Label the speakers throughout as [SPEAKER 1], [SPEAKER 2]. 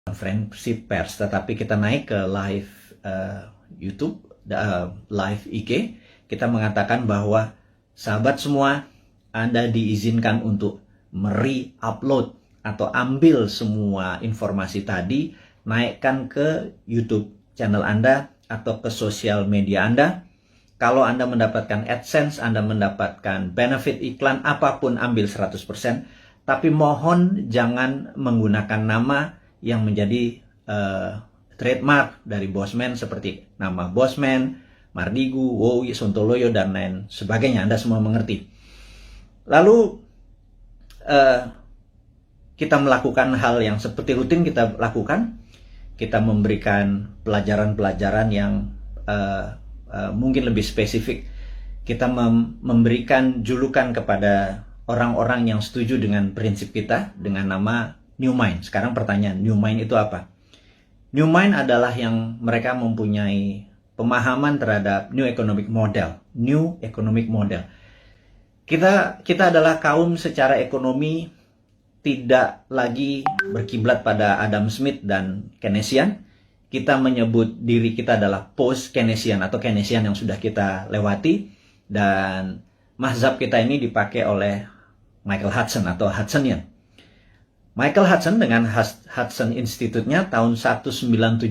[SPEAKER 1] konferensi pers, tetapi kita naik ke live YouTube, live IG, kita mengatakan bahwa sahabat semua, Anda diizinkan untuk re-upload atau ambil semua informasi tadi, naikkan ke YouTube channel Anda atau ke sosial media Anda. Kalau Anda mendapatkan AdSense, Anda mendapatkan benefit iklan, apapun ambil 100%. Tapi mohon jangan menggunakan nama yang menjadi trademark dari Bosman seperti nama Bosman, Mardigu, Wowi, Sontoloyo, dan lain sebagainya. Anda semua mengerti. Lalu kita melakukan hal yang seperti rutin kita lakukan. Kita memberikan pelajaran-pelajaran yang mungkin lebih spesifik. Kita memberikan julukan kepada orang-orang yang setuju dengan prinsip kita dengan nama New Mind. Sekarang pertanyaan, New Mind itu apa? New Mind adalah yang mereka mempunyai pemahaman terhadap New Economic Model. New Economic Model. Kita adalah kaum secara ekonomi tidak lagi berkiblat pada Adam Smith dan Keynesian. Kita menyebut diri kita adalah post-Keynesian atau Keynesian yang sudah kita lewati. Dan mazhab kita ini dipakai oleh Michael Hudson atau Hudsonian. Michael Hudson dengan Hudson Institute-nya tahun 1971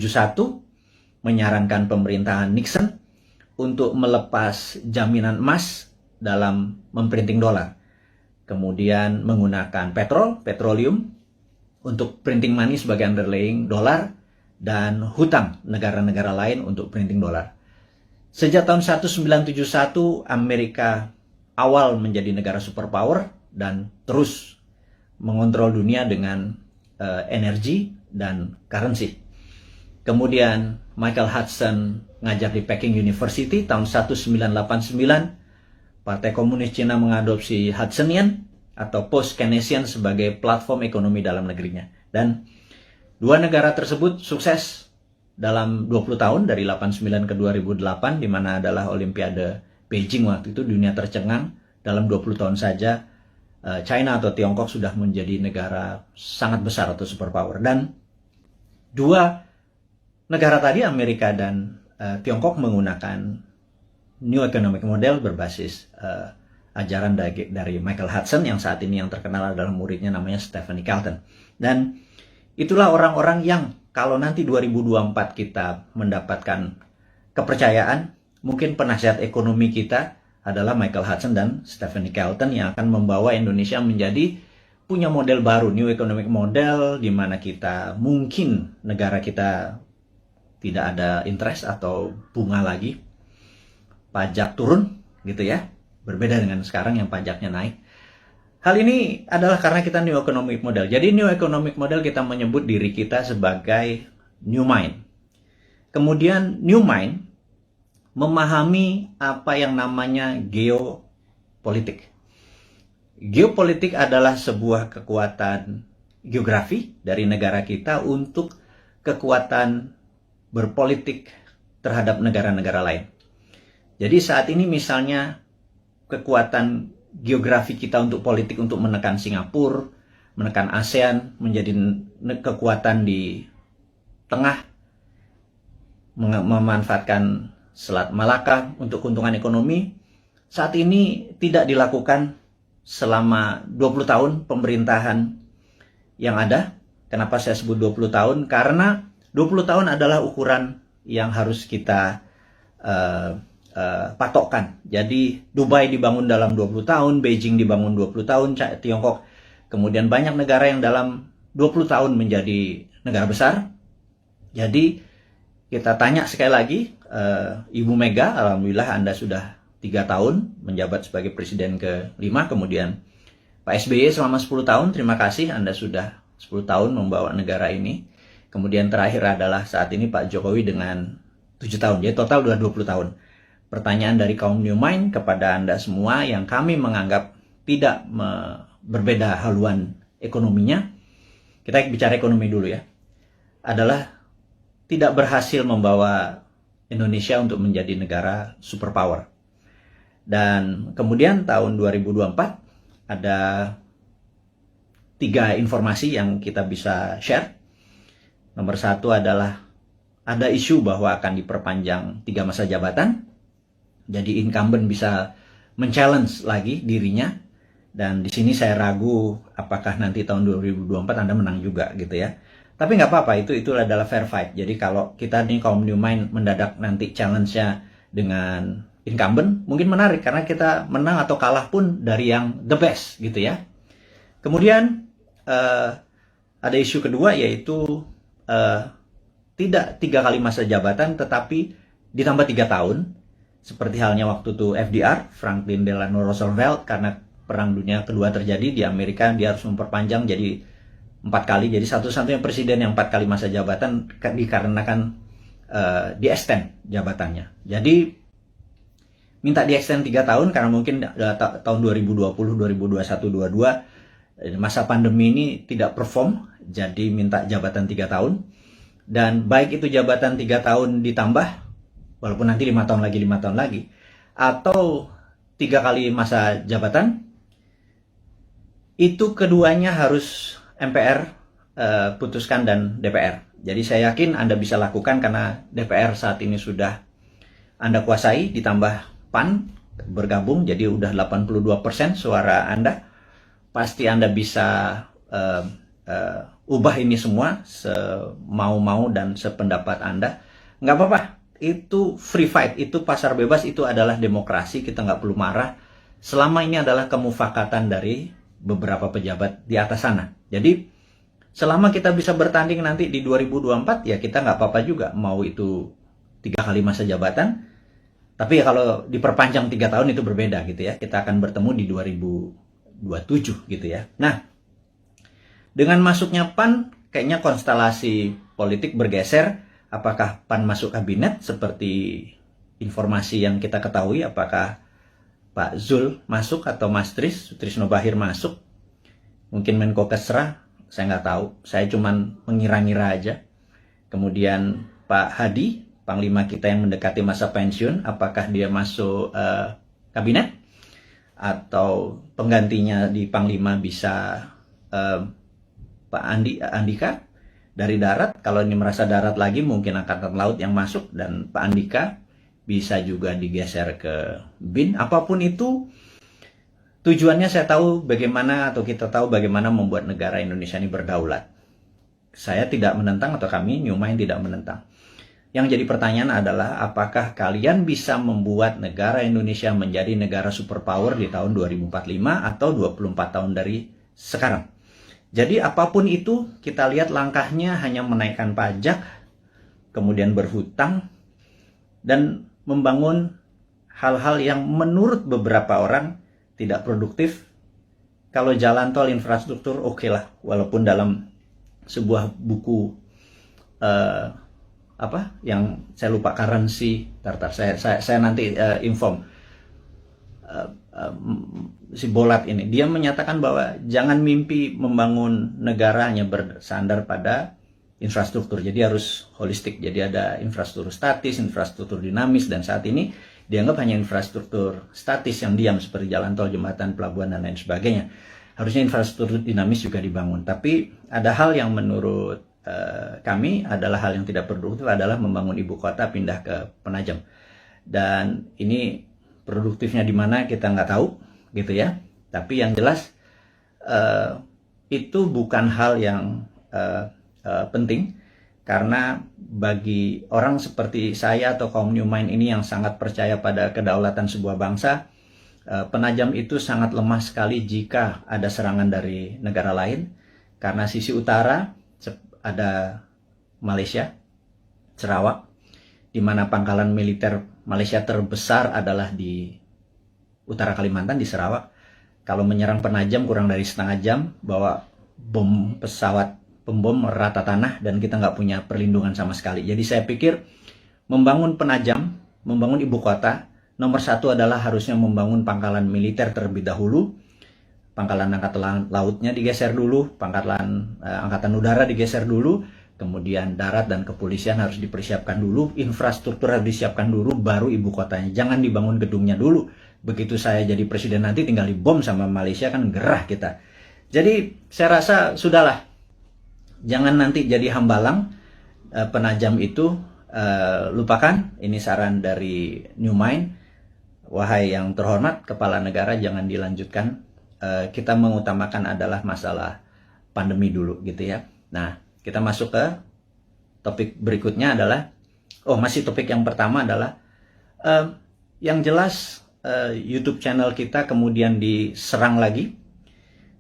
[SPEAKER 1] menyarankan pemerintahan Nixon untuk melepas jaminan emas dalam memprinting dolar. Kemudian menggunakan petroleum untuk printing money sebagai underlying dolar dan hutang negara-negara lain untuk printing dolar. Sejak tahun 1971 Amerika awal menjadi negara superpower dan terus mengontrol dunia dengan energi dan currency. Kemudian Michael Hudson ngajar di Peking University tahun 1989. Partai Komunis Cina mengadopsi Hudsonian atau post-Keynesian sebagai platform ekonomi dalam negerinya. Dan dua negara tersebut sukses dalam 20 tahun dari 89 ke 2008, di mana adalah Olimpiade Beijing waktu itu dunia tercengang. Dalam 20 tahun saja China atau Tiongkok sudah menjadi negara sangat besar atau superpower. Dan dua negara tadi, Amerika dan Tiongkok, menggunakan New Economic Model berbasis ajaran dari Michael Hudson yang saat ini yang terkenal adalah muridnya namanya Stephanie Kelton. Dan itulah orang-orang yang kalau nanti 2024 kita mendapatkan kepercayaan, mungkin penasihat ekonomi kita adalah Michael Hudson dan Stephanie Kelton yang akan membawa Indonesia menjadi punya model baru, New Economic Model, di mana kita mungkin negara kita tidak ada interest atau bunga lagi, pajak turun gitu ya, berbeda dengan sekarang yang pajaknya naik. Hal ini adalah karena kita New Economic Model. Jadi New Economic Model kita menyebut diri kita sebagai New Mind. Kemudian New Mind memahami apa yang namanya geopolitik. Geopolitik adalah sebuah kekuatan geografi dari negara kita untuk kekuatan berpolitik terhadap negara-negara lain. Jadi saat ini misalnya kekuatan geografi kita untuk politik untuk menekan Singapura, menekan ASEAN, menjadi kekuatan di tengah, memanfaatkan Selat Malaka untuk keuntungan ekonomi, saat ini tidak dilakukan selama 20 tahun pemerintahan yang ada. Kenapa saya sebut 20 tahun? Karena 20 tahun adalah ukuran yang harus kita patokkan. Jadi Dubai dibangun dalam 20 tahun, Beijing dibangun 20 tahun, Tiongkok, kemudian banyak negara yang dalam 20 tahun menjadi negara besar. Jadi kita tanya sekali lagi, Ibu Mega, alhamdulillah Anda sudah 3 tahun menjabat sebagai Presiden ke-5, kemudian Pak SBY selama 10 tahun, terima kasih Anda sudah 10 tahun membawa negara ini. Kemudian terakhir adalah saat ini Pak Jokowi dengan 7 tahun, jadi total sudah 20 tahun. Pertanyaan dari kaum New Mind kepada Anda semua yang kami menganggap tidak berbeda haluan ekonominya, kita bicara ekonomi dulu ya, adalah tidak berhasil membawa Indonesia untuk menjadi negara superpower. Dan kemudian tahun 2024 ada 3 informasi yang kita bisa share. Nomor satu adalah ada isu bahwa akan diperpanjang 3 masa jabatan. Jadi incumbent bisa men-challenge lagi dirinya. Dan di sini saya ragu apakah nanti tahun 2024 Anda menang juga gitu ya. Tapi nggak apa-apa, itu adalah fair fight. Jadi kalau kita nih kaum New Mind mendadak nanti challenge-nya dengan incumbent, mungkin menarik karena kita menang atau kalah pun dari yang the best gitu ya. Kemudian ada isu kedua yaitu tidak 3 kali masa jabatan tetapi ditambah 3 tahun. Seperti halnya waktu itu FDR, Franklin Delano Roosevelt, karena Perang Dunia Kedua terjadi di Amerika, dia harus memperpanjang jadi 4 kali. Jadi satu-satunya presiden yang 4 kali masa jabatan dikarenakan di-extend jabatannya. Jadi minta di-extend 3 tahun karena mungkin tahun 2020, 2021, 2022 masa pandemi ini tidak perform, jadi minta jabatan 3 tahun. Dan baik itu jabatan 3 tahun ditambah, walaupun nanti 5 tahun lagi, atau 3 kali masa jabatan, itu keduanya harus MPR putuskan dan DPR. Jadi saya yakin Anda bisa lakukan karena DPR saat ini sudah Anda kuasai, ditambah PAN bergabung, jadi udah 82% suara Anda. Pasti Anda bisa ubah ini semua semau-mau dan sependapat Anda. Nggak apa-apa, itu free fight, itu pasar bebas, itu adalah demokrasi, kita nggak perlu marah. Selama ini adalah kemufakatan dari beberapa pejabat di atas sana. Jadi selama kita bisa bertanding nanti di 2024, ya kita nggak apa-apa juga. Mau itu 3 kali masa jabatan, tapi ya kalau diperpanjang 3 tahun itu berbeda gitu ya. Kita akan bertemu di 2027 gitu ya. Nah, dengan masuknya PAN, kayaknya konstelasi politik bergeser. Apakah PAN masuk kabinet seperti informasi yang kita ketahui? Apakah Pak Zul masuk atau Mas Trisno Bahir masuk? Mungkin Menko Kesra, saya nggak tahu. Saya cuman mengira-ngira aja. Kemudian Pak Hadi, Panglima kita yang mendekati masa pensiun, apakah dia masuk kabinet? Atau penggantinya di Panglima bisa Pak Andika dari darat. Kalau ini merasa darat lagi, mungkin Angkatan Laut yang masuk, dan Pak Andika bisa juga digeser ke BIN. Apapun itu, tujuannya saya tahu bagaimana, atau kita tahu bagaimana membuat negara Indonesia ini berdaulat. Saya tidak menentang, atau kami New Mind tidak menentang. Yang jadi pertanyaan adalah, apakah kalian bisa membuat negara Indonesia menjadi negara superpower di tahun 2045 atau 24 tahun dari sekarang? Jadi apapun itu, kita lihat langkahnya hanya menaikkan pajak, kemudian berhutang, dan membangun hal-hal yang menurut beberapa orang tidak produktif. Kalau jalan tol, infrastruktur, oke lah. Walaupun dalam sebuah buku, yang saya lupa, currency, saya nanti inform. Si Bolat ini, dia menyatakan bahwa jangan mimpi membangun negara hanya bersandar pada infrastruktur, jadi harus holistik. Jadi ada infrastruktur statis, infrastruktur dinamis, dan saat ini dianggap hanya infrastruktur statis yang diam seperti jalan tol, jembatan, pelabuhan, dan lain sebagainya. Harusnya infrastruktur dinamis juga dibangun. Tapi ada hal yang menurut kami adalah hal yang tidak produktif, adalah membangun ibu kota pindah ke Penajam. Dan ini produktifnya di mana kita nggak tahu gitu ya. Tapi yang jelas itu bukan hal yang penting, karena bagi orang seperti saya atau kaum New Mind ini yang sangat percaya pada kedaulatan sebuah bangsa, Penajam itu sangat lemah sekali jika ada serangan dari negara lain. Karena sisi utara ada Malaysia, Sarawak, di mana pangkalan militer Malaysia terbesar adalah di utara Kalimantan, di Sarawak. Kalau menyerang Penajam kurang dari setengah jam, bawa bom pesawat pembom rata tanah, dan kita nggak punya perlindungan sama sekali. Jadi saya pikir membangun Penajam, membangun ibu kota, nomor satu adalah harusnya membangun pangkalan militer terlebih dahulu. Pangkalan angkatan lautnya digeser dulu, pangkalan angkatan udara digeser dulu, kemudian darat dan kepolisian harus dipersiapkan dulu, infrastruktur harus disiapkan dulu, baru ibu kotanya. Jangan dibangun gedungnya dulu. Begitu saya jadi presiden nanti tinggal dibom sama Malaysia, kan gerah kita. Jadi saya rasa sudahlah, jangan nanti jadi hambalang. penajam itu lupakan. Ini saran dari New Mind. Wahai yang terhormat kepala negara, jangan dilanjutkan. Kita mengutamakan adalah masalah pandemi dulu gitu ya. Nah, kita masuk ke topik berikutnya adalah, masih topik yang pertama adalah yang jelas YouTube channel kita kemudian diserang lagi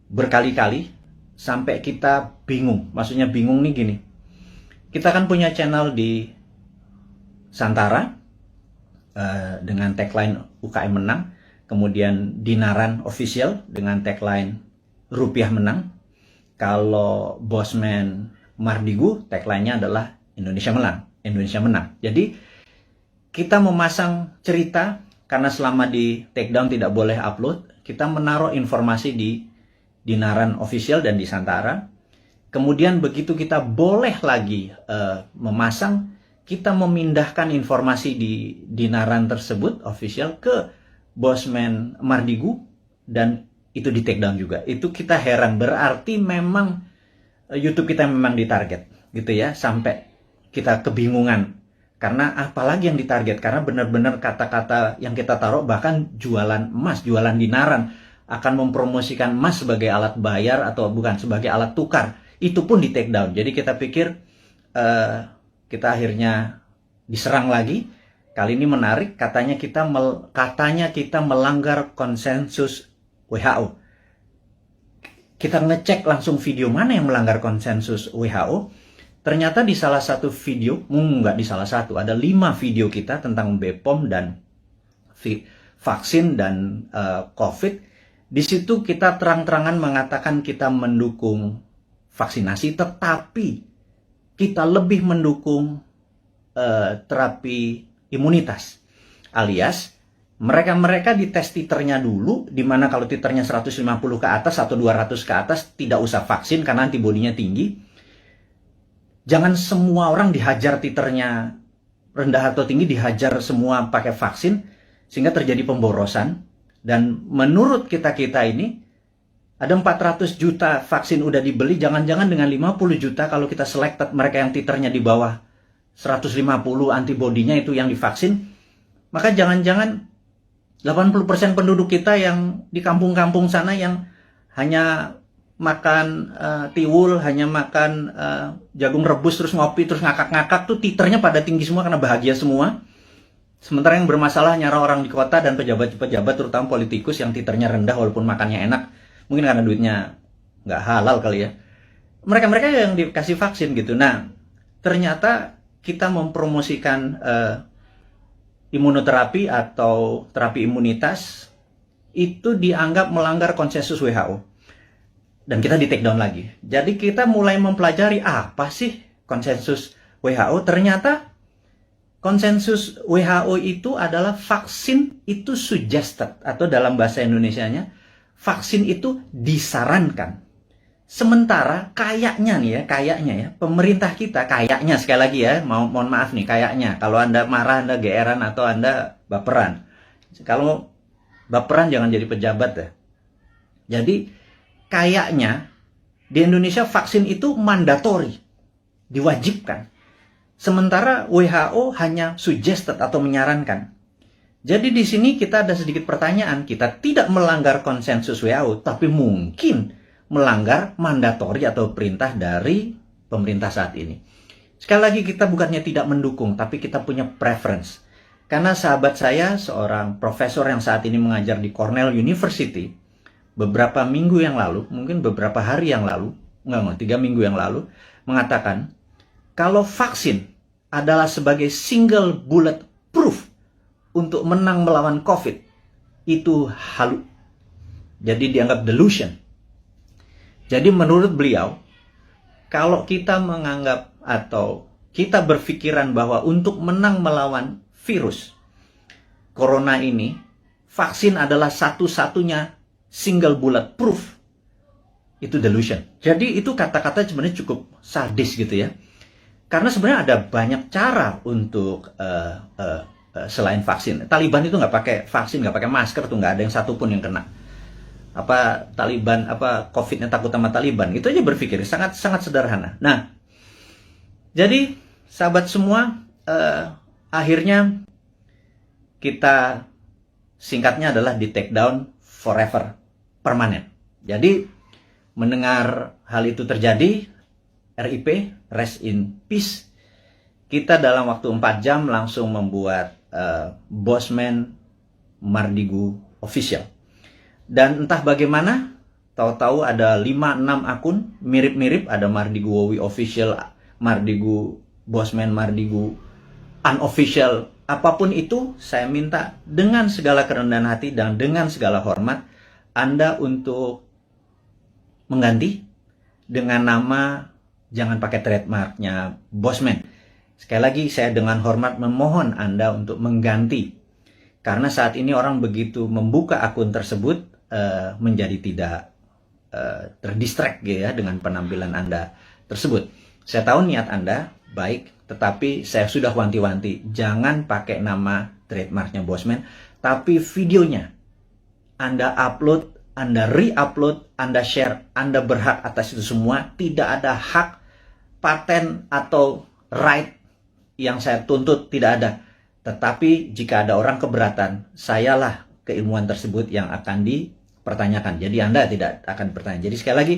[SPEAKER 1] berkali-kali sampai kita bingung. Maksudnya bingung nih gini. Kita kan punya channel di Santara dengan tagline UKM menang, kemudian Dinaran Official dengan tagline Rupiah menang. Kalau Bosman Mardigu tagline-nya adalah Indonesia menang. Jadi kita memasang cerita karena selama di takedown tidak boleh upload, kita menaruh informasi di Dinaran Official dan di Santara. Kemudian begitu kita boleh lagi memasang, kita memindahkan informasi di Dinaran tersebut official ke Bosman Mardigu dan itu di take down juga. Itu kita heran, berarti memang YouTube kita memang ditarget gitu ya, sampai kita kebingungan. Karena apalagi yang ditarget, karena benar-benar kata-kata yang kita taruh, bahkan jualan emas, jualan dinaran, akan mempromosikan emas sebagai alat bayar atau bukan, sebagai alat tukar, itu pun di take down. Jadi kita pikir kita akhirnya diserang lagi. Kali ini menarik, katanya kita melanggar konsensus WHO. Kita ngecek langsung video mana yang melanggar konsensus WHO. Ternyata di salah satu video, nggak di salah satu, ada 5 video kita tentang BPOM dan vaksin dan COVID. Di situ kita terang-terangan mengatakan kita mendukung vaksinasi, tetapi kita lebih mendukung terapi imunitas. Alias, mereka-mereka dites titernya dulu, dimana kalau titernya 150 ke atas atau 200 ke atas, tidak usah vaksin karena antibodinya tinggi. Jangan semua orang dihajar titernya rendah atau tinggi, dihajar semua pakai vaksin, sehingga terjadi pemborosan. Dan menurut kita-kita ini, ada 400 juta vaksin udah dibeli, jangan-jangan dengan 50 juta kalau kita selected mereka yang titernya di bawah 150 antibodinya itu yang divaksin, maka jangan-jangan 80% penduduk kita yang di kampung-kampung sana yang hanya makan tiwul, hanya makan jagung rebus, terus ngopi, terus ngakak-ngakak tuh titernya pada tinggi semua karena bahagia semua. Sementara yang bermasalah nyara orang di kota dan pejabat-pejabat, terutama politikus yang titernya rendah walaupun makannya enak, mungkin karena duitnya nggak halal kali ya. Mereka-mereka yang dikasih vaksin gitu. Nah, ternyata kita mempromosikan imunoterapi atau terapi imunitas itu dianggap melanggar konsensus WHO. Dan kita di take down lagi. Jadi kita mulai mempelajari apa sih konsensus WHO. Ternyata konsensus WHO itu adalah vaksin itu suggested, atau dalam bahasa Indonesianya, vaksin itu disarankan. Sementara kayaknya nih ya, pemerintah kita kayaknya, sekali lagi ya, mohon maaf nih, kayaknya kalau Anda marah, Anda geeran, atau Anda baperan. Kalau baperan jangan jadi pejabat ya. Jadi kayaknya di Indonesia vaksin itu mandatori, diwajibkan. Sementara WHO hanya suggested atau menyarankan. Jadi di sini kita ada sedikit pertanyaan, kita tidak melanggar konsensus WHO, tapi mungkin melanggar mandatori atau perintah dari pemerintah saat ini. Sekali lagi, kita bukannya tidak mendukung, tapi kita punya preference. Karena sahabat saya, seorang profesor yang saat ini mengajar di Cornell University, beberapa minggu yang lalu, mungkin beberapa hari yang lalu, 3 minggu yang lalu, mengatakan, kalau vaksin adalah sebagai single bullet proof untuk menang melawan COVID, itu halu. Jadi dianggap delusion. Jadi menurut beliau, kalau kita menganggap atau kita berpikiran bahwa untuk menang melawan virus corona ini, vaksin adalah satu-satunya single bullet proof, itu delusion. Jadi itu kata-kata sebenarnya cukup sadis gitu ya. Karena sebenarnya ada banyak cara untuk selain vaksin. Taliban itu nggak pakai vaksin, nggak pakai masker tuh, nggak ada yang satupun yang kena. Taliban, COVID-nya takut sama Taliban. Itu aja berpikir sangat sederhana. Nah, jadi sahabat semua, akhirnya kita singkatnya adalah di take down forever, permanen. Jadi mendengar hal itu terjadi, RIP, rest in peace, kita dalam waktu 4 jam langsung membuat Bosman Mardigu official. Dan entah bagaimana, tahu-tahu ada 5-6 akun mirip-mirip, ada Mardigu Wowi official, Mardigu Bosman Mardigu unofficial, apapun itu. Saya minta dengan segala kerendahan hati dan dengan segala hormat Anda untuk mengganti dengan nama, jangan pakai trademarknya Bosman. Sekali lagi saya dengan hormat memohon Anda untuk mengganti, karena saat ini orang begitu membuka akun tersebut menjadi tidak terdistract ya dengan penampilan Anda tersebut. Saya tahu niat Anda baik, tetapi saya sudah wanti-wanti, jangan pakai nama trademarknya Bosman, tapi videonya Anda upload, Anda re-upload, Anda share, Anda berhak atas itu semua. Tidak ada hak paten atau right yang saya tuntut, tidak ada. Tetapi jika ada orang keberatan, sayalah keilmuan tersebut yang akan dipertanyakan. Jadi Anda tidak akan bertanya. Jadi sekali lagi,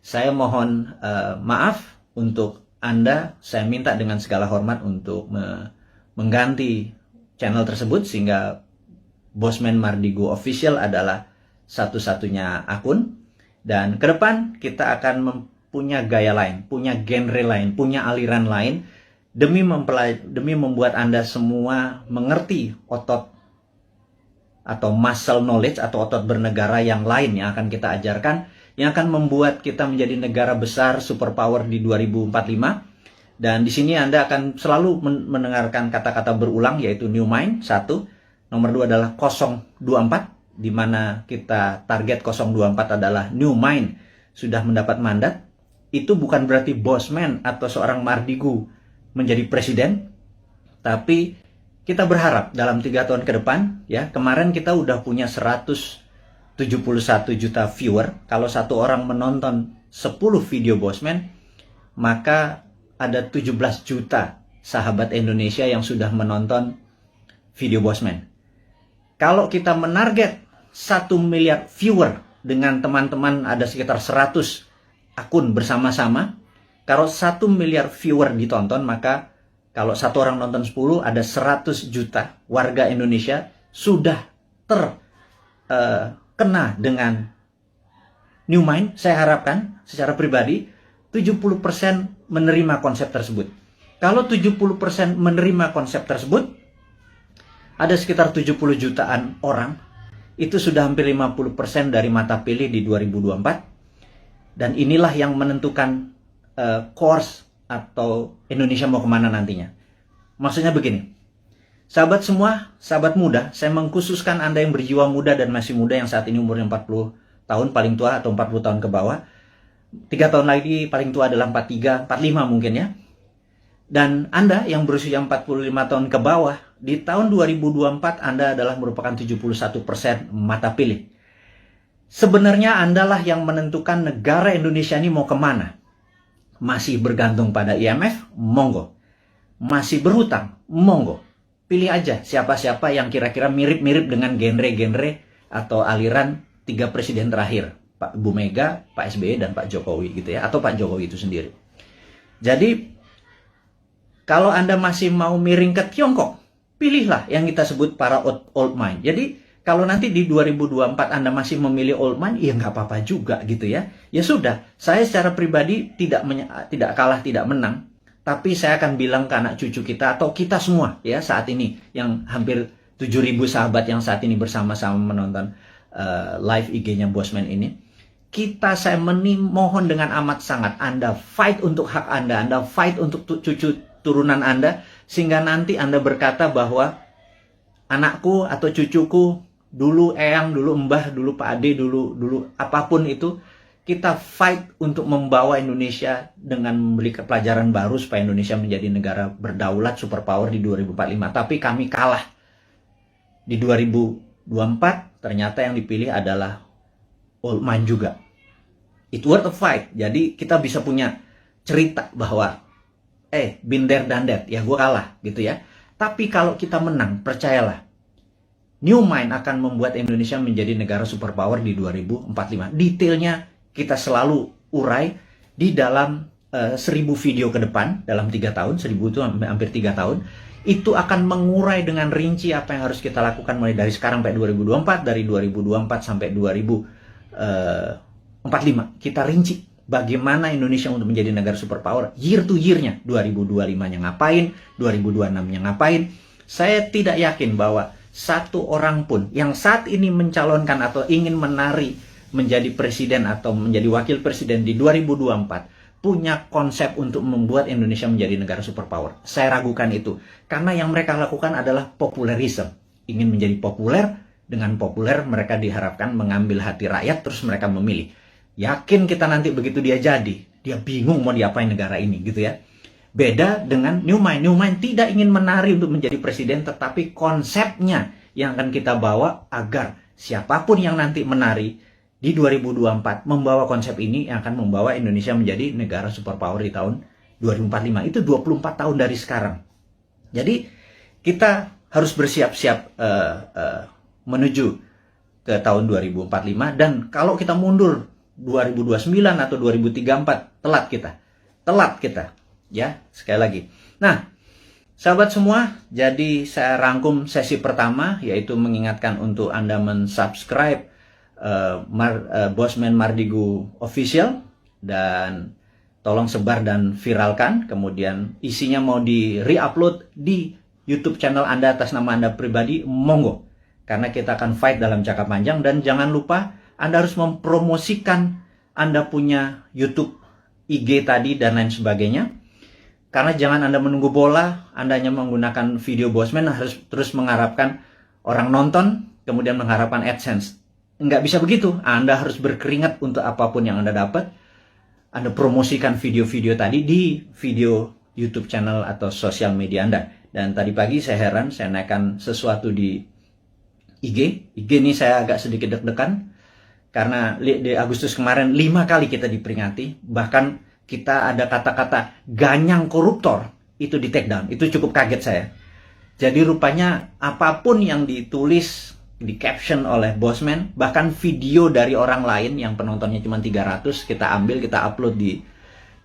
[SPEAKER 1] saya mohon maaf untuk Anda. Saya minta dengan segala hormat untuk mengganti channel tersebut, sehingga Bosman Mardigu Official adalah satu-satunya akun. Dan ke depan kita akan punya gaya lain, punya genre lain, punya aliran lain, demi membuat Anda semua mengerti otot atau muscle knowledge atau otot bernegara yang lain yang akan kita ajarkan, yang akan membuat kita menjadi negara besar superpower di 2045. Dan di sini Anda akan selalu mendengarkan kata-kata berulang, yaitu New Mind 1, nomor 2 adalah 024, di mana kita target 024 adalah New Mind sudah mendapat mandat. Itu bukan berarti Bosman atau seorang Mardigu menjadi presiden, tapi kita berharap dalam 3 tahun ke depan, ya, kemarin kita udah punya 171 juta viewer. Kalau satu orang menonton 10 video Bosman, maka ada 17 juta sahabat Indonesia yang sudah menonton video Bosman. Kalau kita menarget 1 miliar viewer dengan teman-teman, ada sekitar 100 akun bersama-sama. Kalau 1 miliar viewer ditonton, maka kalau satu orang nonton 10, ada 100 juta warga Indonesia sudah terkena dengan New Mind. Saya harapkan secara pribadi 70% menerima konsep tersebut. Kalau 70% menerima konsep tersebut, ada sekitar 70 jutaan orang. Itu sudah hampir 50% dari mata pilih di 2024. Dan inilah yang menentukan course atau Indonesia mau kemana nantinya. Maksudnya begini, sahabat semua, sahabat muda, saya mengkhususkan Anda yang berjiwa muda dan masih muda, yang saat ini umurnya 40 tahun paling tua atau 40 tahun ke bawah. 3 tahun lagi paling tua adalah 43, 45 mungkin ya. Dan Anda yang berusia 45 tahun ke bawah, di tahun 2024 Anda adalah merupakan 71% mata pilih. Sebenarnya Anda lah yang menentukan negara Indonesia ini mau kemana. Masih bergantung pada IMF? Monggo. Masih berhutang? Monggo. Pilih aja siapa-siapa yang kira-kira mirip-mirip dengan genre-genre atau aliran 3 presiden terakhir. Pak Bu Mega, Pak SBY, dan Pak Jokowi gitu ya. Atau Pak Jokowi itu sendiri. Jadi, kalau Anda masih mau miring ke Tiongkok, pilihlah yang kita sebut para old mind. Jadi, kalau nanti di 2024 Anda masih memilih old mind, ya nggak apa-apa juga gitu ya. Ya sudah, saya secara pribadi tidak kalah, tidak menang. Tapi saya akan bilang ke anak cucu kita atau kita semua ya saat ini, yang hampir 7.000 sahabat yang saat ini bersama-sama menonton live IG-nya Bosman ini. Saya mohon dengan amat sangat, Anda fight untuk hak Anda, Anda fight untuk cucu turunan Anda, sehingga nanti Anda berkata bahwa anakku atau cucuku, dulu eyang, dulu mbah, dulu Pak Ade, dulu apapun itu, kita fight untuk membawa Indonesia dengan memberi pelajaran baru supaya Indonesia menjadi negara berdaulat superpower di 2045. Tapi kami kalah. Di 2024 ternyata yang dipilih adalah old man juga. It worth a fight. Jadi kita bisa punya cerita bahwa been there done that, ya gue kalah gitu ya. Tapi kalau kita menang, percayalah, New Mind akan membuat Indonesia menjadi negara superpower di 2045. Detailnya kita selalu urai di dalam 1000 video ke depan, dalam 3 tahun, 1000 itu hampir 3 tahun, itu akan mengurai dengan rinci apa yang harus kita lakukan mulai dari sekarang sampai 2024, dari 2024 sampai 2045. Kita rinci bagaimana Indonesia untuk menjadi negara superpower year to year-nya. 2025-nya ngapain, 2026-nya ngapain. Saya tidak yakin bahwa satu orang pun yang saat ini mencalonkan atau ingin menari menjadi presiden atau menjadi wakil presiden di 2024 punya konsep untuk membuat Indonesia menjadi negara superpower. Saya ragukan itu. Karena yang mereka lakukan adalah populerisme. Ingin menjadi populer, dengan populer mereka diharapkan mengambil hati rakyat, terus mereka memilih. Yakin kita nanti begitu dia jadi, dia bingung mau diapain negara ini gitu ya. Beda dengan New Mind. New Mind tidak ingin menari untuk menjadi presiden, tetapi konsepnya yang akan kita bawa agar siapapun yang nanti menari di 2024 membawa konsep ini yang akan membawa Indonesia menjadi negara superpower di tahun 2045. Itu 24 tahun dari sekarang. Jadi kita harus bersiap-siap menuju ke tahun 2045, dan kalau kita mundur 2029 atau 2034 telat kita ya, sekali lagi. Nah, sahabat semua, jadi saya rangkum sesi pertama, yaitu mengingatkan untuk Anda mensubscribe Bosman Mardigu Official, dan tolong sebar dan viralkan. Kemudian isinya mau di re-upload di YouTube channel Anda atas nama Anda pribadi, monggo. Karena kita akan fight dalam jangka panjang. Dan jangan lupa Anda harus mempromosikan Anda punya YouTube, IG tadi, dan lain sebagainya. Karena jangan Anda menunggu bola, Anda hanya menggunakan video Bosman, harus terus mengharapkan orang nonton, kemudian mengharapkan AdSense. Nggak bisa begitu. Anda harus berkeringat untuk apapun yang Anda dapat. Anda promosikan video-video tadi di video YouTube channel atau sosial media Anda. Dan tadi pagi saya heran, saya naikkan sesuatu di IG. IG ini saya agak sedikit deg-degan. Karena di Agustus kemarin 5 kali kita diperingati. Bahkan kita ada kata-kata ganyang koruptor, itu di take down. Itu cukup kaget saya. Jadi rupanya apapun yang ditulis, di caption oleh Bosman, bahkan video dari orang lain yang penontonnya cuma 300, kita ambil, kita upload di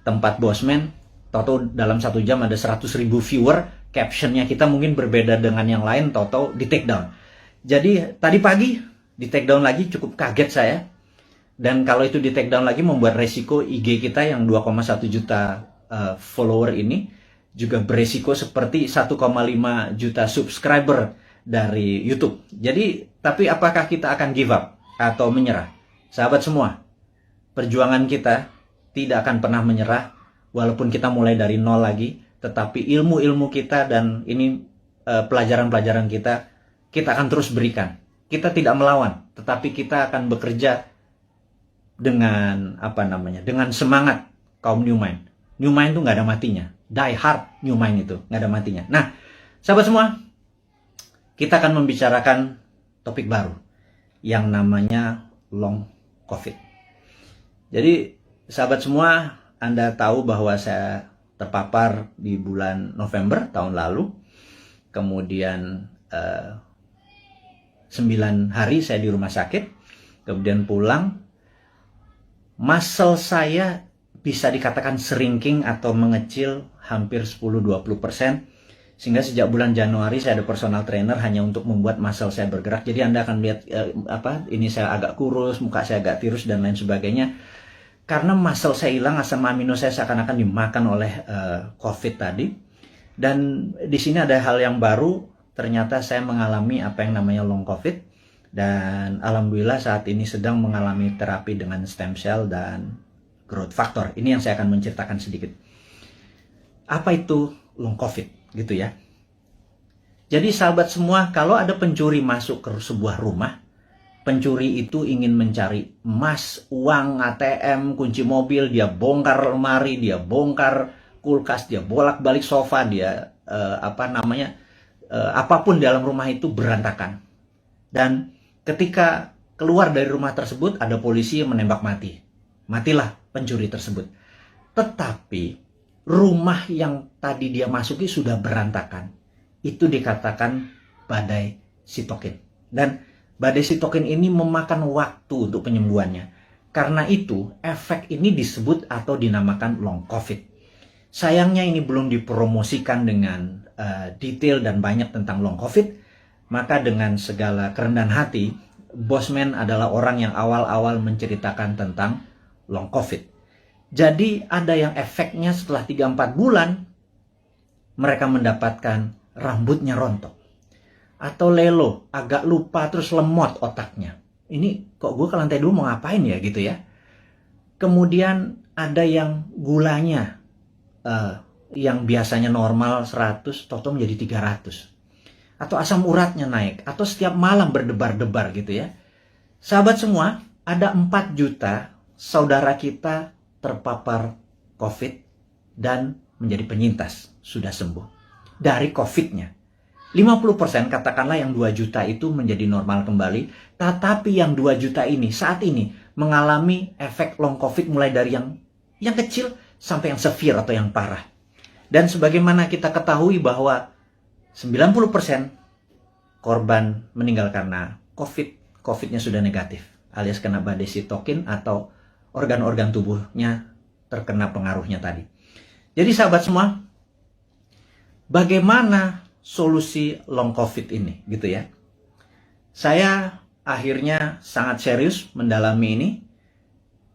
[SPEAKER 1] tempat Bosman, toto dalam 1 jam ada 100.000 viewer, captionnya kita mungkin berbeda dengan yang lain, toto di take down. Jadi tadi pagi di take down lagi, cukup kaget saya. Dan kalau itu di take down lagi membuat resiko IG kita yang 2,1 juta follower ini juga beresiko seperti 1,5 juta subscriber dari YouTube. Jadi, tapi apakah kita akan give up atau menyerah? Sahabat semua, perjuangan kita tidak akan pernah menyerah, walaupun kita mulai dari nol lagi, tetapi ilmu-ilmu kita dan ini pelajaran-pelajaran kita akan terus berikan. Kita tidak melawan, tetapi kita akan bekerja dengan dengan semangat kaum New Mind. New Mind itu nggak ada matinya. Die hard New Mind itu nggak ada matinya. Nah, sahabat semua, kita akan membicarakan topik baru yang namanya long COVID. Jadi, sahabat semua, Anda tahu bahwa saya terpapar di bulan November tahun lalu. Kemudian 9 hari saya di rumah sakit. Kemudian pulang. Muscle saya bisa dikatakan shrinking atau mengecil hampir 10-20%. Sehingga sejak bulan Januari saya ada personal trainer hanya untuk membuat muscle saya bergerak. Jadi Anda akan lihat ini saya agak kurus, muka saya agak tirus dan lain sebagainya. Karena muscle saya hilang, asam amino saya seakan-akan dimakan oleh COVID tadi. Dan di sini ada hal yang baru, ternyata saya mengalami apa yang namanya long COVID. Dan alhamdulillah saat ini sedang mengalami terapi dengan stem cell dan growth factor. Ini yang saya akan menceritakan sedikit. Apa itu long COVID? Gitu ya. Jadi sahabat semua, kalau ada pencuri masuk ke sebuah rumah, pencuri itu ingin mencari emas, uang, ATM, kunci mobil, dia bongkar lemari, dia bongkar kulkas, dia bolak-balik sofa, dia apapun dalam rumah itu berantakan. Dan ketika keluar dari rumah tersebut, ada polisi yang menembak mati. Matilah pencuri tersebut. Tetapi rumah yang tadi dia masuki sudah berantakan. Itu dikatakan badai sitokin. Dan badai sitokin ini memakan waktu untuk penyembuhannya. Karena itu, efek ini disebut atau dinamakan long COVID. Sayangnya ini belum dipromosikan dengan detail dan banyak tentang long COVID. Maka dengan segala kerendahan hati, Bosman adalah orang yang awal-awal menceritakan tentang long COVID. Jadi ada yang efeknya setelah 3-4 bulan, mereka mendapatkan rambutnya rontok. Atau lelo, agak lupa terus lemot otaknya. Ini kok gue ke lantai 2 mau ngapain ya gitu ya. Kemudian ada yang gulanya yang biasanya normal 100, toto menjadi 300. Atau asam uratnya naik. Atau setiap malam berdebar-debar gitu ya. Sahabat semua, ada 4 juta saudara kita terpapar COVID dan menjadi penyintas, sudah sembuh dari COVID-nya. 50% katakanlah yang 2 juta itu menjadi normal kembali, tetapi yang 2 juta ini saat ini mengalami efek long COVID mulai dari yang kecil sampai yang severe atau yang parah. Dan sebagaimana kita ketahui bahwa 90% korban meninggal karena COVID-nya sudah negatif, alias kena badai sitokin atau organ-organ tubuhnya terkena pengaruhnya tadi. Jadi sahabat semua, bagaimana solusi long COVID ini gitu ya? Saya akhirnya sangat serius mendalami ini.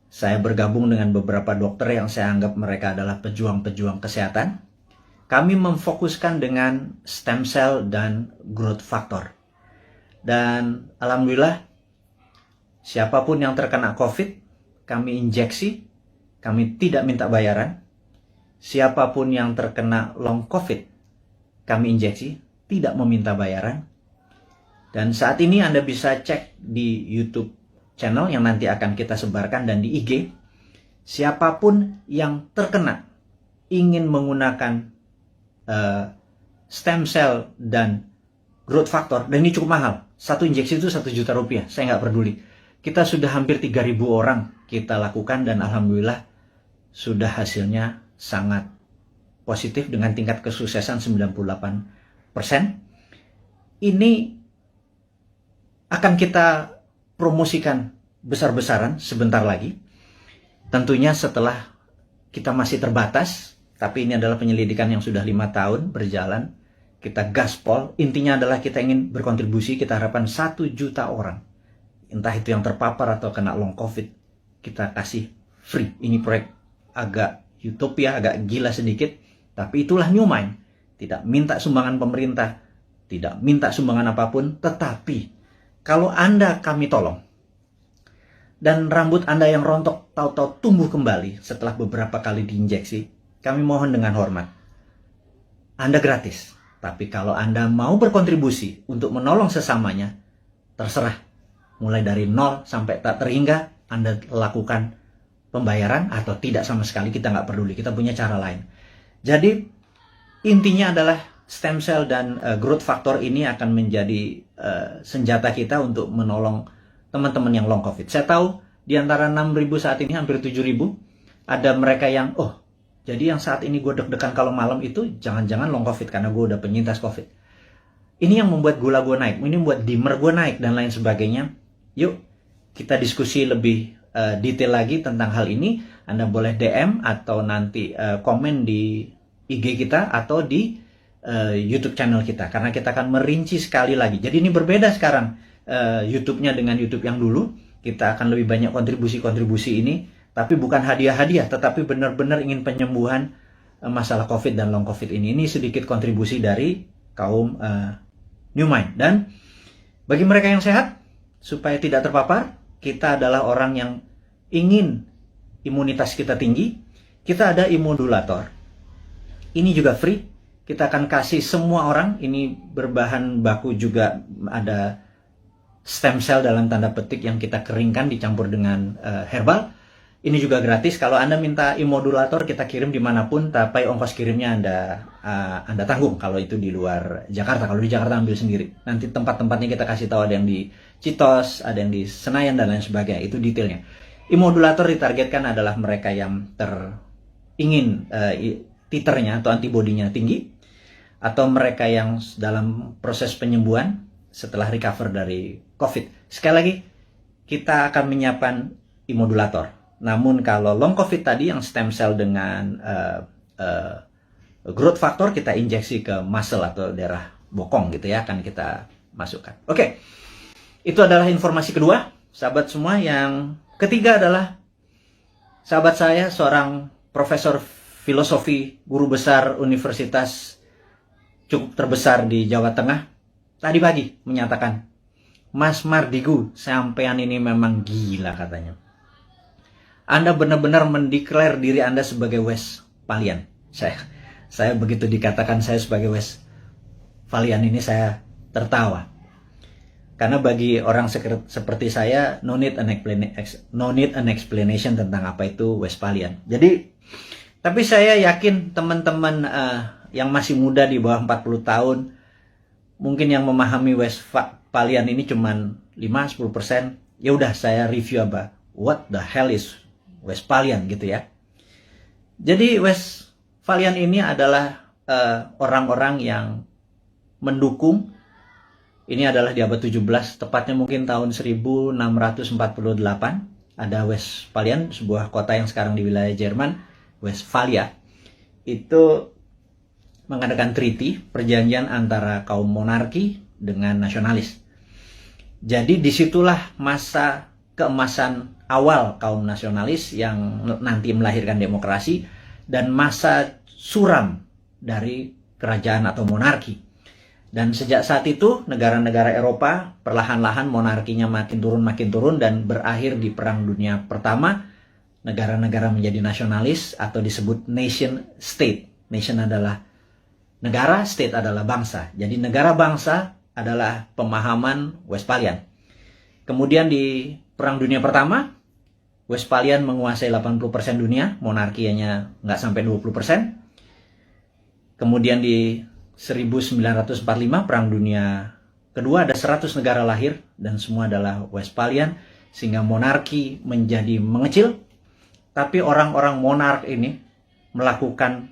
[SPEAKER 1] Saya bergabung dengan beberapa dokter yang saya anggap mereka adalah pejuang-pejuang kesehatan. Kami memfokuskan dengan stem cell dan growth factor. Dan alhamdulillah, siapapun yang terkena COVID, kami injeksi, kami tidak minta bayaran. Siapapun yang terkena long COVID, kami injeksi, tidak meminta bayaran. Dan saat ini Anda bisa cek di YouTube channel yang nanti akan kita sebarkan dan di IG. Siapapun yang terkena ingin menggunakan stem cell dan growth factor, dan ini cukup mahal. 1 injeksi itu 1 juta rupiah, saya nggak peduli. Kita sudah hampir 3.000 orang kita lakukan dan alhamdulillah sudah hasilnya sangat positif dengan tingkat kesuksesan 98%. Ini akan kita promosikan besar-besaran sebentar lagi. Tentunya setelah kita masih terbatas, tapi ini adalah penyelidikan yang sudah 5 tahun berjalan. Kita gaspol, intinya adalah kita ingin berkontribusi, kita harapkan 1 juta orang. Entah itu yang terpapar atau kena long COVID, kita kasih free. Ini proyek agak utopia, agak gila sedikit, tapi itulah New Mind. Tidak minta sumbangan pemerintah, tidak minta sumbangan apapun, tetapi kalau Anda kami tolong, dan rambut Anda yang rontok tahu-tahu tumbuh kembali setelah beberapa kali diinjeksi, kami mohon dengan hormat, Anda gratis. Tapi kalau Anda mau berkontribusi untuk menolong sesamanya, terserah. Mulai dari 0 sampai tak terhingga, Anda lakukan pembayaran atau tidak sama sekali, kita nggak peduli, kita punya cara lain. Jadi intinya adalah stem cell dan growth factor ini akan menjadi senjata kita untuk menolong teman-teman yang long COVID. Saya tahu di antara 6.000 saat ini hampir 7.000 ada mereka yang jadi yang saat ini gue deg-degan kalau malam itu jangan-jangan long COVID karena gue udah penyintas COVID. Ini yang membuat gula gue naik, ini membuat dimmer gue naik dan lain sebagainya. Yuk kita diskusi lebih detail lagi tentang hal ini. Anda boleh DM atau nanti komen di IG kita atau di YouTube channel kita, karena kita akan merinci sekali lagi. Jadi ini berbeda sekarang YouTube-nya dengan YouTube yang dulu. Kita akan lebih banyak kontribusi-kontribusi ini, tapi bukan hadiah-hadiah, tetapi benar-benar ingin penyembuhan masalah COVID dan long COVID ini. Ini sedikit kontribusi dari kaum New Mind. Dan bagi mereka yang sehat, supaya tidak terpapar, kita adalah orang yang ingin imunitas kita tinggi. Kita ada immodulator. Ini juga free. Kita akan kasih semua orang. Ini berbahan baku juga ada stem cell dalam tanda petik yang kita keringkan dicampur dengan herbal. Ini juga gratis. Kalau Anda minta immodulator, kita kirim dimanapun, tapi ongkos kirimnya Anda tanggung kalau itu di luar Jakarta. Kalau di Jakarta ambil sendiri. Nanti tempat-tempatnya kita kasih tahu, ada yang di Citos, ada yang di Senayan dan lain sebagainya. Itu detailnya. Immodulator ditargetkan adalah mereka yang ingin titernya atau antibodinya tinggi, atau mereka yang dalam proses penyembuhan setelah recover dari COVID. Sekali lagi, kita akan menyiapkan immodulator. Namun kalau long COVID tadi yang stem cell dengan growth factor, kita injeksi ke muscle atau daerah bokong gitu ya, akan kita masukkan. Oke, itu adalah informasi kedua, sahabat semua. Yang ketiga adalah sahabat saya, seorang profesor filosofi, guru besar universitas cukup terbesar di Jawa Tengah, tadi pagi menyatakan, Mas Mardigu, sampean ini memang gila katanya. Anda benar-benar mendeklar diri Anda sebagai Westphalian. Saya begitu dikatakan saya sebagai Westphalian ini saya tertawa. Karena bagi orang seperti saya, no need an explanation tentang apa itu Westphalian. Jadi, tapi saya yakin teman-teman yang masih muda di bawah 40 tahun, mungkin yang memahami Westphalian ini cuman 5-10%. Ya udah, saya review apa. What the hell is Westphalian gitu ya. Jadi Westphalian ini adalah orang-orang yang mendukung. Ini adalah di abad 17, tepatnya mungkin tahun 1648. Ada Westphalian, sebuah kota yang sekarang di wilayah Jerman, Westphalia. Itu mengadakan treaty, perjanjian antara kaum monarki dengan nasionalis. Jadi disitulah masa keemasan awal kaum nasionalis yang nanti melahirkan demokrasi, dan masa suram dari kerajaan atau monarki. Dan sejak saat itu negara-negara Eropa perlahan-lahan monarkinya makin turun dan berakhir di Perang Dunia Pertama. Negara-negara menjadi nasionalis atau disebut nation state. Nation adalah negara, state adalah bangsa. Jadi negara bangsa adalah pemahaman Westphalian. Kemudian di Perang Dunia Pertama, Westphalian menguasai 80% dunia, monarkinya nggak sampai 20%. Kemudian di 1945, Perang Dunia Kedua, ada 100 negara lahir dan semua adalah Westphalian, sehingga monarki menjadi mengecil. Tapi orang-orang monark ini melakukan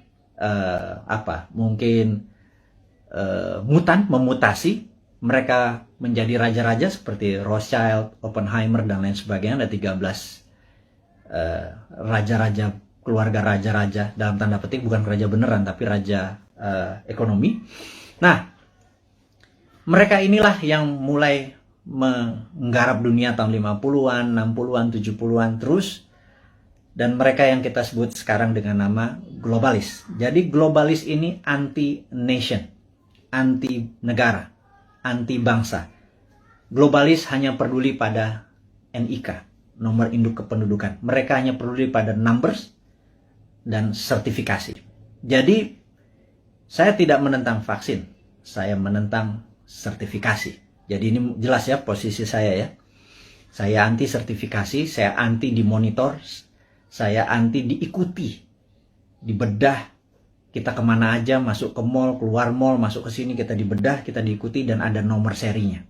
[SPEAKER 1] memutasi. Mereka menjadi raja-raja seperti Rothschild, Oppenheimer, dan lain sebagainya. Ada 13 raja-raja, keluarga raja-raja, dalam tanda petik, bukan raja beneran, tapi raja ekonomi. Nah, mereka inilah yang mulai menggarap dunia tahun 50-an, 60-an, 70-an, terus. Dan mereka yang kita sebut sekarang dengan nama globalis. Jadi globalis ini anti-nation, anti-negara, anti-bangsa. Globalis hanya peduli pada NIK, nomor induk kependudukan. Mereka hanya peduli pada numbers dan sertifikasi. Jadi, saya tidak menentang vaksin, saya menentang sertifikasi. Jadi ini jelas ya posisi saya ya. Saya anti sertifikasi, saya anti dimonitor, saya anti diikuti, dibedah. Kita kemana aja, masuk ke mall, keluar mall, masuk ke sini, kita dibedah, kita diikuti, dan ada nomor serinya.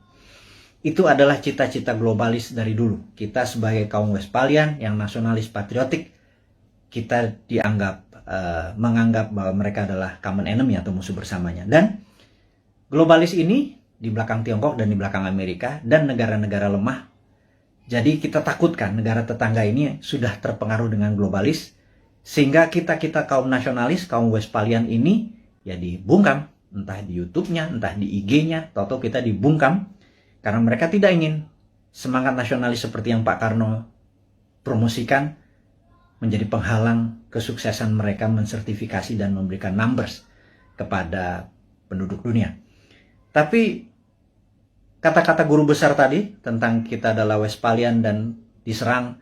[SPEAKER 1] Itu adalah cita-cita globalis dari dulu. Kita sebagai kaum Westphalian yang nasionalis patriotik, kita menganggap bahwa mereka adalah common enemy atau musuh bersamanya. Dan globalis ini di belakang Tiongkok dan di belakang Amerika dan negara-negara lemah. Jadi kita takutkan negara tetangga ini sudah terpengaruh dengan globalis, sehingga kita kaum nasionalis, kaum Westphalian ini ya dibungkam, entah di YouTube-nya, entah di IG-nya, atau kita dibungkam karena mereka tidak ingin semangat nasionalis seperti yang Pak Karno promosikan menjadi penghalang kesuksesan mereka mensertifikasi dan memberikan numbers kepada penduduk dunia. Tapi kata-kata guru besar tadi tentang kita adalah Westphalian dan diserang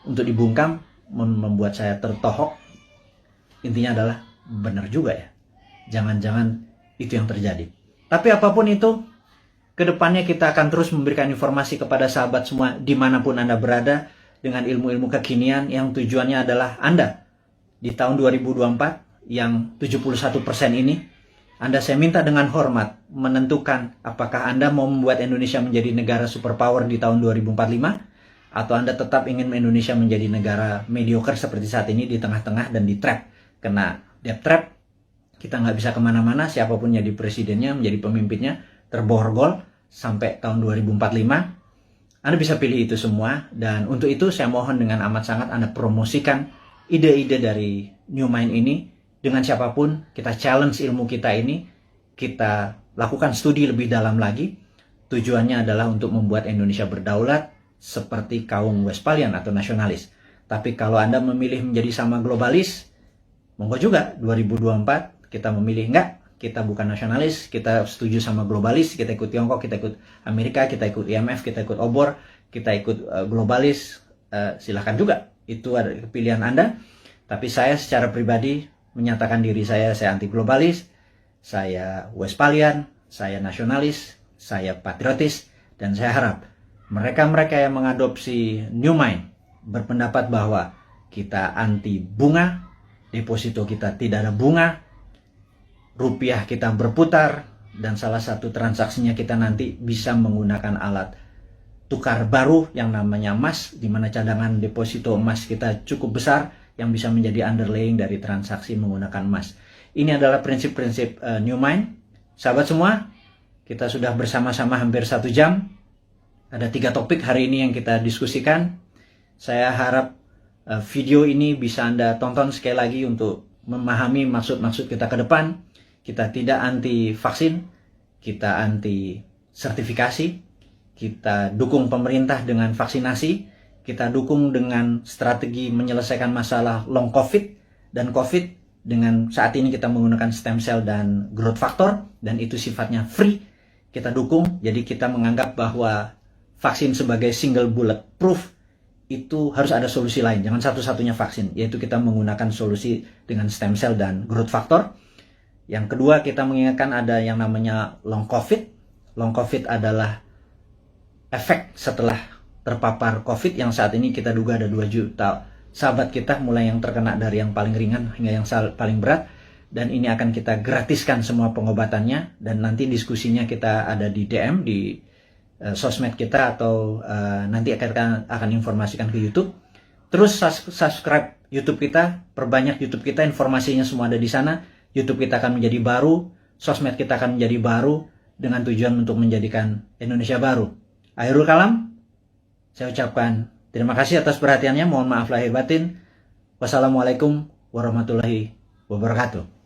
[SPEAKER 1] untuk dibungkam membuat saya tertohok. Intinya adalah benar juga ya. Jangan-jangan itu yang terjadi. Tapi apapun itu, kedepannya kita akan terus memberikan informasi kepada sahabat semua dimanapun Anda berada dengan ilmu-ilmu kekinian yang tujuannya adalah Anda di tahun 2024 yang 71% ini. Anda saya minta dengan hormat menentukan apakah Anda mau membuat Indonesia menjadi negara superpower di tahun 2045 atau Anda tetap ingin Indonesia menjadi negara mediocre seperti saat ini di tengah-tengah dan di trap kena debt trap, kita nggak bisa kemana-mana, siapapun jadi presidennya, menjadi pemimpinnya, terborgol sampai tahun 2045. Anda bisa pilih itu semua, dan untuk itu saya mohon dengan amat sangat Anda promosikan ide-ide dari New Mind ini dengan siapapun. Kita challenge ilmu kita ini, kita lakukan studi lebih dalam lagi. Tujuannya adalah untuk membuat Indonesia berdaulat seperti kaum Westphalian atau nasionalis. Tapi kalau Anda memilih menjadi sama globalis, monggo juga 2024 kita memilih enggak, kita bukan nasionalis, kita setuju sama globalis, kita ikut Tiongkok, kita ikut Amerika, kita ikut IMF, kita ikut obor, kita ikut globalis, silahkan juga. Itu ada pilihan Anda. Tapi saya secara pribadi menyatakan diri saya anti globalis, saya Westphalian, saya nasionalis, saya patriotis, dan saya harap mereka-mereka yang mengadopsi New Mind berpendapat bahwa kita anti bunga, deposito kita tidak ada bunga, rupiah kita berputar, dan salah satu transaksinya kita nanti bisa menggunakan alat tukar baru yang namanya emas, di mana cadangan deposito emas kita cukup besar yang bisa menjadi underlying dari transaksi menggunakan emas. Ini adalah prinsip-prinsip New Mind. Sahabat semua, kita sudah bersama-sama hampir 1 jam. Ada 3 topik hari ini yang kita diskusikan. Saya harap video ini bisa Anda tonton sekali lagi untuk memahami maksud-maksud kita ke depan. Kita tidak anti vaksin, kita anti sertifikasi, kita dukung pemerintah dengan vaksinasi, kita dukung dengan strategi menyelesaikan masalah long COVID dan COVID dengan saat ini kita menggunakan stem cell dan growth factor, dan itu sifatnya free, kita dukung. Jadi kita menganggap bahwa vaksin sebagai single bullet proof itu harus ada solusi lain, jangan satu-satunya vaksin, yaitu kita menggunakan solusi dengan stem cell dan growth factor. Yang kedua, kita mengingatkan ada yang namanya long COVID. Long COVID adalah efek setelah terpapar COVID yang saat ini kita duga ada 2 juta sahabat kita, mulai yang terkena dari yang paling ringan hingga yang paling berat. Dan ini akan kita gratiskan semua pengobatannya, dan nanti diskusinya kita ada di DM, di sosmed kita, atau nanti akan informasikan ke YouTube. Terus subscribe YouTube kita, perbanyak YouTube kita, informasinya semua ada di sana. YouTube kita akan menjadi baru, sosmed kita akan menjadi baru, dengan tujuan untuk menjadikan Indonesia baru. Akhirul kalam, saya ucapkan terima kasih atas perhatiannya, mohon maaf lahir batin. Wassalamualaikum warahmatullahi wabarakatuh.